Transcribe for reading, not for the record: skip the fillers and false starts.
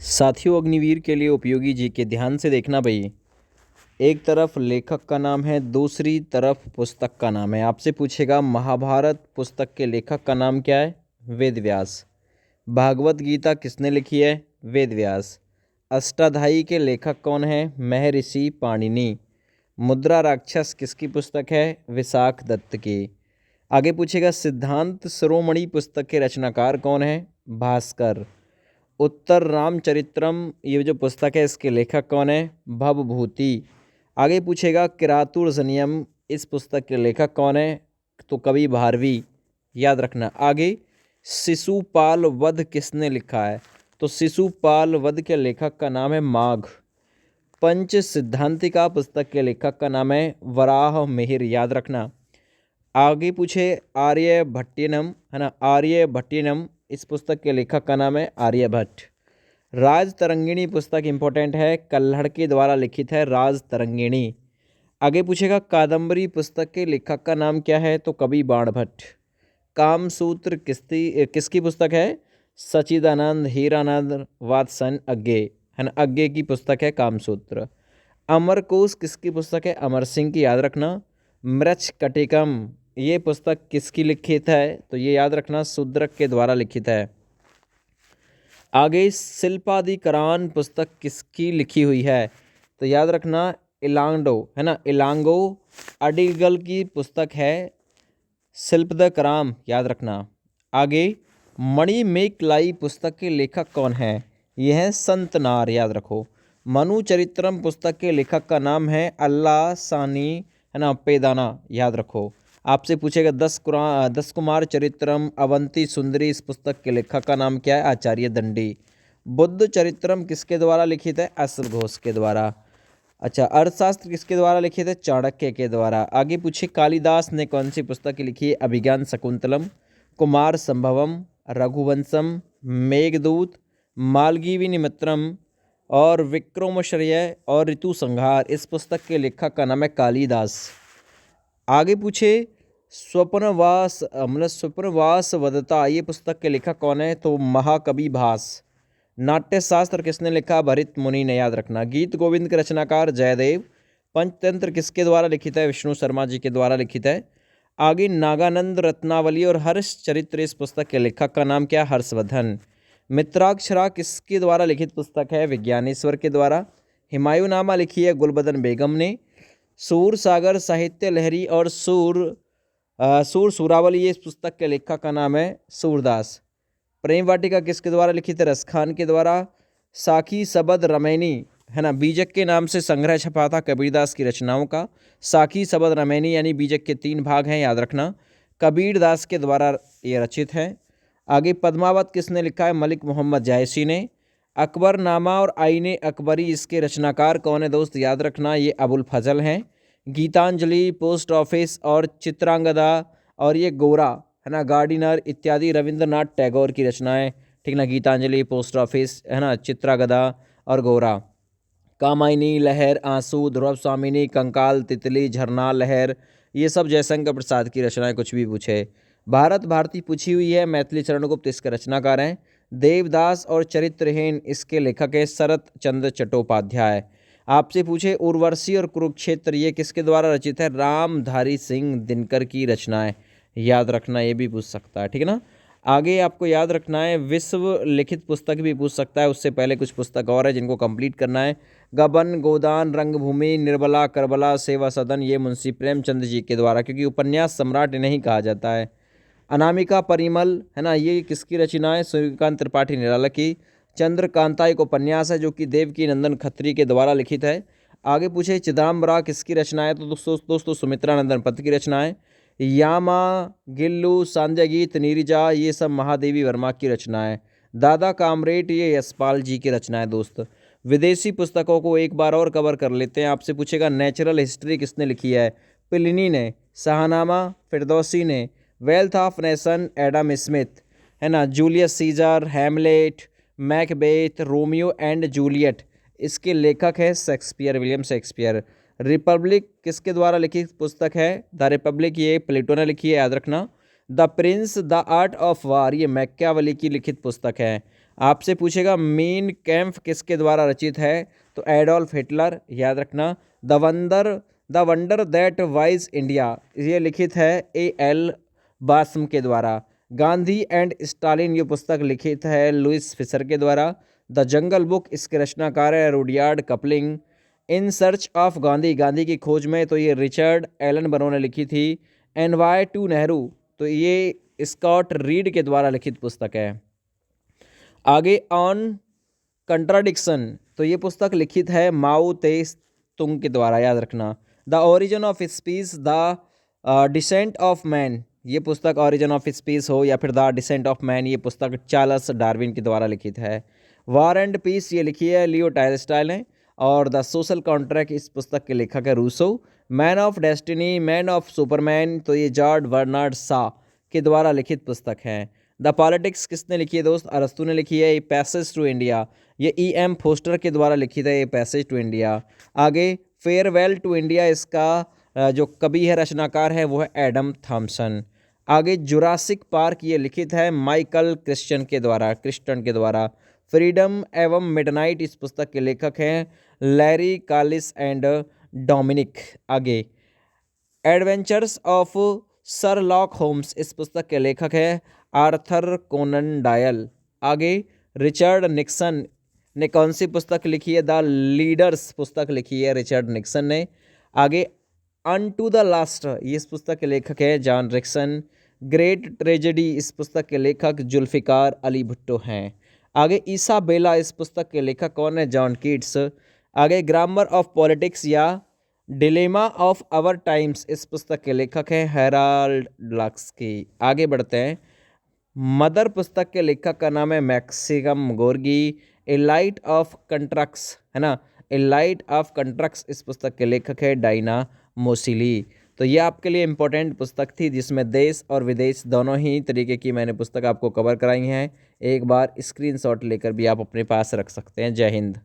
साथियों, अग्निवीर के लिए उपयोगी जीके ध्यान से देखना भाई। एक तरफ लेखक का नाम है, दूसरी तरफ पुस्तक का नाम है। आपसे पूछेगा महाभारत पुस्तक के लेखक का नाम क्या है? वेद व्यास। भागवत गीता किसने लिखी है? वेद व्यास। अष्टाध्यायी के लेखक कौन है? महर्षि पाणिनि। मुद्रा राक्षस किसकी पुस्तक है? विशाख दत्त की। आगे पूछेगा सिद्धांत शिरोमणि पुस्तक के रचनाकार कौन है? भास्कर। उत्तर रामचरित्रम ये जो पुस्तक है इसके लेखक कौन है? भवभूति। आगे पूछेगा किरातुर्जनियम इस पुस्तक के लेखक कौन है? तो कवि भारवी। याद रखना। आगे शिशुपाल वध किसने लिखा है? तो शिशुपाल वध के लेखक का नाम है माघ। पंच सिद्धांतिका पुस्तक के लेखक का नाम है वराह मिहिर। याद रखना। आगे पूछे आर्यभट्टिनम है ना, आर्यभट्टिनम इस पुस्तक के लेखक का नाम है आर्यभट्ट। राज तरंगिणी पुस्तक इंपॉर्टेंट है, कल्हड़ के द्वारा लिखित है राज तरंगिणी। आगे पूछेगा कादंबरी पुस्तक के लेखक का नाम क्या है? तो कवि बाणभट्ट। कामसूत्र किसकी पुस्तक है? सच्चिदानंद हीरानंद वात्सन अज्ञे है ना, अज्ञे की पुस्तक है कामसूत्र। अमरकोश किसकी पुस्तक है? अमर सिंह की। याद रखना। मृच्छकटिकम ये पुस्तक किसकी लिखित है? तो ये याद रखना शूद्रक के द्वारा लिखित है। आगे शिल्पाधिकरण पुस्तक किसकी लिखी हुई है? तो याद रखना इलांगो है ना, इलांगो अडिगल की पुस्तक है शिल्पदकराम। याद रखना। आगे मणिमेकलाई पुस्तक के लेखक कौन है? यह है संतनार। याद रखो। मनु चरित्रम पुस्तक के लेखक का नाम है अल्लाह सानी है ना, पेदाना। याद रखो। आपसे पूछेगा दस कुमार चरित्रम अवंती सुंदरी इस पुस्तक के लेखक का नाम क्या है? आचार्य दंडी। बुद्ध चरित्रम किसके द्वारा लिखित है? अश्व घोष के द्वारा। अच्छा, अर्थशास्त्र किसके द्वारा लिखित है? चाणक्य के द्वारा। आगे पूछे कालिदास ने कौन सी पुस्तक लिखी है? अभिज्ञान शकुंतलम, कुमार संभवम, रघुवंशम, मेघदूत, मालगीवी निमित्रम और विक्रमोश्वर्य और ऋतु संहार इस पुस्तक के लेखक का नाम है कालिदास। आगे पूछे स्वप्नवास वदता ये पुस्तक के लेखक कौन है? तो महाकवि भास। नाट्यशास्त्र किसने लिखा? भरत मुनि ने। याद रखना। गीत गोविंद के रचनाकार जयदेव। पंचतंत्र किसके द्वारा लिखित है? विष्णु शर्मा जी के द्वारा लिखित है। आगे नागानंद रत्नावली और हर्ष चरित्र इस पुस्तक के लेखक का नाम क्या? हर्षवर्धन। मित्राक्षरा किसके द्वारा लिखित पुस्तक है? विज्ञानेश्वर के द्वारा। हुमायूंनामा लिखी है गुलबदन बेगम ने। सूर सागर साहित्य लहरी और सूर सुरावली ये इस पुस्तक के लेखक का नाम है सूरदास। प्रेम वाटिका किसके द्वारा लिखित है? रसखान के द्वारा। साखी सबद रमैनी है ना, बीजक के नाम से संग्रह छपा था कबीरदास की रचनाओं का। साखी सबद रमैनी यानी बीजक के 3 भाग हैं। याद रखना। कबीरदास के द्वारा ये रचित है। आगे पद्मावत किसने लिखा है? मलिक मोहम्मद जायसी ने। अकबरनामा और आईने अकबरी इसके रचनाकार कौन है दोस्त? याद रखना ये अबुल फजल हैं। गीतांजलि, पोस्ट ऑफिस और चित्रांगदा और ये गोरा है ना, गार्डिनर इत्यादि रविंद्रनाथ टैगोर की रचनाएं। ठीक ना। गीतांजलि, पोस्ट ऑफिस है ना, चित्रागदा और गोरा। कामायनी, लहर, आंसू, ध्रुव स्वामिनी, कंकाल, तितली, झरना, लहर ये सब जयशंकर प्रसाद की रचनाएं। कुछ भी पूछे। भारत भारती पूछी हुई है, मैथिली चरण गुप्त इसके रचनाकार हैं। देवदास और चरित्रहीन इसके लेखक है शरत चंद्र चट्टोपाध्याय। आपसे पूछे उर्वशी और कुरुक्षेत्र ये किसके द्वारा रचित है? रामधारी सिंह दिनकर की रचनाएं। याद रखना, ये भी पूछ सकता है। ठीक है ना। आगे आपको याद रखना है विश्व लिखित पुस्तक भी पूछ सकता है। उससे पहले कुछ पुस्तक और है जिनको कंप्लीट करना है। गबन, गोदान, रंगभूमि, निर्बला, करबला, सेवा सदन ये मुंशी प्रेमचंद जी के द्वारा, क्योंकि उपन्यास सम्राट नहीं कहा जाता है। अनामिका परिमल है ना, ये किसकी रचना है? सूर्यकांत त्रिपाठी निराला की। चंद्रकांता एक उपन्यास है जो कि देवकी नंदन खत्री के द्वारा लिखित है। आगे पूछे चिदम्बरा किसकी रचना है? तो दोस्तों सुमित्रा नंदन पन्त की रचना है। यामा, गिल्लू, सांध्य गीत, नीरजा ये सब महादेवी वर्मा की रचना है। दादा कामरेट ये यशपाल जी की रचना है दोस्त। विदेशी पुस्तकों को एक बार और कवर कर लेते हैं। आपसे पूछेगा नेचुरल हिस्ट्री किसने लिखी है? प्लिनी ने। शाहनामा फिरदौसी ने। Wealth of nation Adam Smith है ना। Julius Caesar, Hamlet, Macbeth, Romeo and Juliet इसके लेखक है शेक्सपियर, विलियम शेक्सपियर। रिपब्लिक किसके द्वारा लिखित पुस्तक है? द रिपब्लिक ये प्लेटो ने लिखी है। याद रखना। The Prince the art of war, ये मैकियावेली की लिखित पुस्तक है। आपसे पूछेगा मीन कैम्फ किसके द्वारा रचित है, तो एडोल्फ हिटलर, याद रखना। The wonder that wise India, ये लिखित है A.L. बासम के द्वारा। गांधी एंड स्टालिन, ये पुस्तक लिखित है लुइस फिशर के द्वारा। द जंगल बुक, इसके रचनाकार है Rudyard coupling. In search of Gandhi, Gandhi की खोज में, तो ये रिचर्ड एलन बरो ने लिखी थी। एनवाय टू नेहरू, तो ये स्कॉट रीड के द्वारा लिखित पुस्तक है। आगे ऑन कंट्राडिक्शन, तो ये पुस्तक लिखित है माओ ते तुंग के द्वारा, याद रखना। The origin of speech, the descent of man, ये पुस्तक ओरिजिन ऑफ स्पीच हो या फिर द डिसेंट ऑफ मैन, ये पुस्तक चार्ल्स डार्विन के द्वारा लिखित है। वार एंड पीस, ये लिखी है लियो टालस्टॉय ने। और द सोशल कॉन्ट्रैक्ट, इस पुस्तक के लेखक है Rousseau. Man of destiny, man of superman, तो ये जॉर्ज बर्नार्ड शॉ के द्वारा लिखित पुस्तक है। द पॉलिटिक्स किसने लिखी है दोस्त, अरस्तु ने लिखी है। ये पैसेज टू इंडिया, ये E.M. फोस्टर के द्वारा लिखित है, ये पैसेज टू इंडिया। आगे फेयरवेल टू इंडिया, इसका जो कवि है, रचनाकार है, वो है एडम थॉमसन। आगे जुरासिक पार्क, ये लिखित है माइकल क्रिस्टन के द्वारा। फ्रीडम एवं मिडनाइट, इस पुस्तक के लेखक हैं लैरी कालिस एंड डोमिनिक। आगे एडवेंचर्स ऑफ शरलॉक होम्स, इस पुस्तक के लेखक हैं आर्थर कोनन डॉयल। आगे रिचर्ड निक्सन ने कौन सी पुस्तक लिखी है, द लीडर्स पुस्तक लिखी है रिचर्ड निक्सन ने। आगे अनटू द लास्ट, ये इस पुस्तक के लेखक है जॉन रिक्सन। ग्रेट ट्रेजेडी, इस पुस्तक के लेखक जुल्फिकार अली भुट्टो हैं। आगे इसाबेला, इस पुस्तक के लेखक कौन है, जॉन कीट्स। आगे ग्रामर ऑफ पॉलिटिक्स या डिलेमा ऑफ आवर टाइम्स, इस पुस्तक के लेखक हैं हेराल्ड लक्सकी। आगे बढ़ते हैं, मदर पुस्तक के लेखक का नाम है मैक्सिम गोर्गी। ए लाइट ऑफ कंट्रक्स, है ना, ए लाइट ऑफ कंट्रक्स, इस पुस्तक के लेखक है डाइना मोसिली। तो ये आपके लिए इम्पोर्टेंट पुस्तक थी जिसमें देश और विदेश दोनों ही तरीके की मैंने पुस्तक आपको कवर कराई हैं। एक बार स्क्रीनशॉट लेकर भी आप अपने पास रख सकते हैं। जय हिंद।